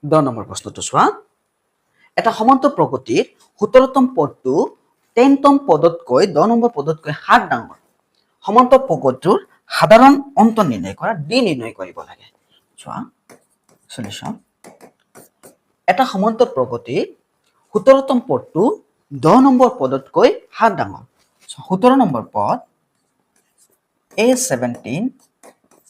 10 number প্ৰশ্নটো চোৱা এটা সমান্তৰ প্ৰগতিৰ 17তম পদটো 10তম পদতকৈ 10 নম্বৰ পদতকৈ 7 ডাঙৰ সমান্তৰ প্ৰগতিৰ সাধাৰণ অন্তৰ নিৰ্ণয় কৰা ডি নিৰ্ণয় কৰিব লাগে চোৱা সলিউশন এটা সমান্তৰ প্ৰগতিৰ 17তম পদটো 10 নম্বৰ পদতকৈ 7 ডাঙৰ 17 নম্বৰ পদ A17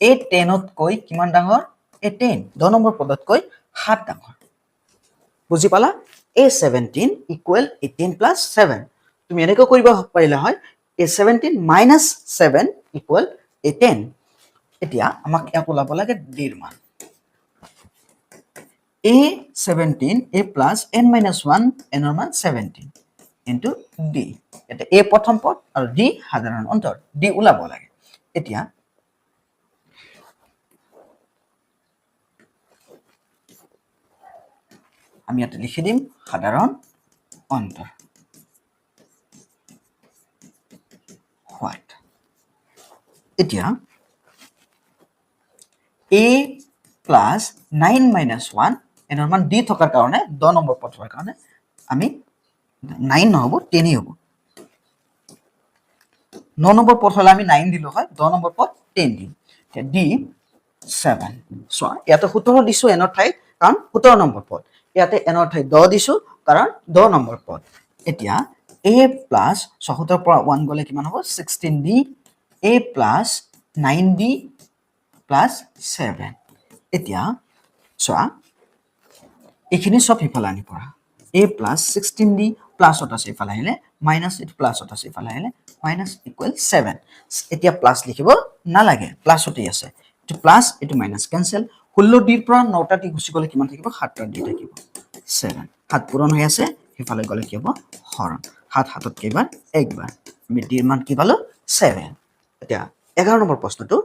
A10তকৈ কিমান ডাঙৰ A10 10 নম্বৰ পদতকৈ 7 ডাঙৰ বুজি পালা A17 equal 18 plus 7 তুমি এনেকৈ কৰিব পাৰিলা হয় A17 minus 7 equal A10 এতিয়া আমাক ইয়াক ওলাব লাগে d ৰ মান A17 A plus n minus 1 n ৰ মান 17 into d এটা A প্ৰথম পদ আৰু d সাধাৰণ অন্তৰ d ওলাব লাগে এতিয়া আমি ইয়াতে লিখি দিম সাধাৰণ অন্তৰ হোয়াট এতিয়া a plus 9 minus 1 এনৰ মান d থকাৰ কাৰণে 10 নম্বৰ পদ হোৱাৰ কাৰণে আমি 9 নহব 10 ই হ'ব 9 নম্বৰ পদ হলে আমি 9 দিলো হয় 10 নম্বৰ পদ 10 দিম এতিয়া d 7 সো ইয়াতে 17 দিছো এনৰ ঠাইত কাৰণ 17 নম্বৰ পদ ইয়াতে এনৰ ঠাইত 10 দিছো কাৰণ 10 নম্বৰ পদ এতিয়া a plus 17 পৰা 1 গলে কিমান হ'ব 16d a plus 9d plus 7 এতিয়া চোৱা এখিনি সব ইফালে আনি পৰা a plus 16d plus ওটা ইফালে আহিলে minus it plus ওটা ইফালে আহিলে minus equal 7 এতিয়া প্লাস লিখিব নালাগে প্লাস ওটি আছে এটো প্লাস এটো মাইনাস ক্যান্সেল 16 d পৰা 9টা টি গুছি গলে কিমান থাকিব 7টা d থাকিব 7 হাত পূৰণ হৈ আছে ইফালে গলে কি হ'ব হৰণ হাত হাতত কেইবাৰ একবাৰ আমি d ৰ মান কি পালো 7 এতিয়া 11 নম্বৰ প্ৰশ্নটো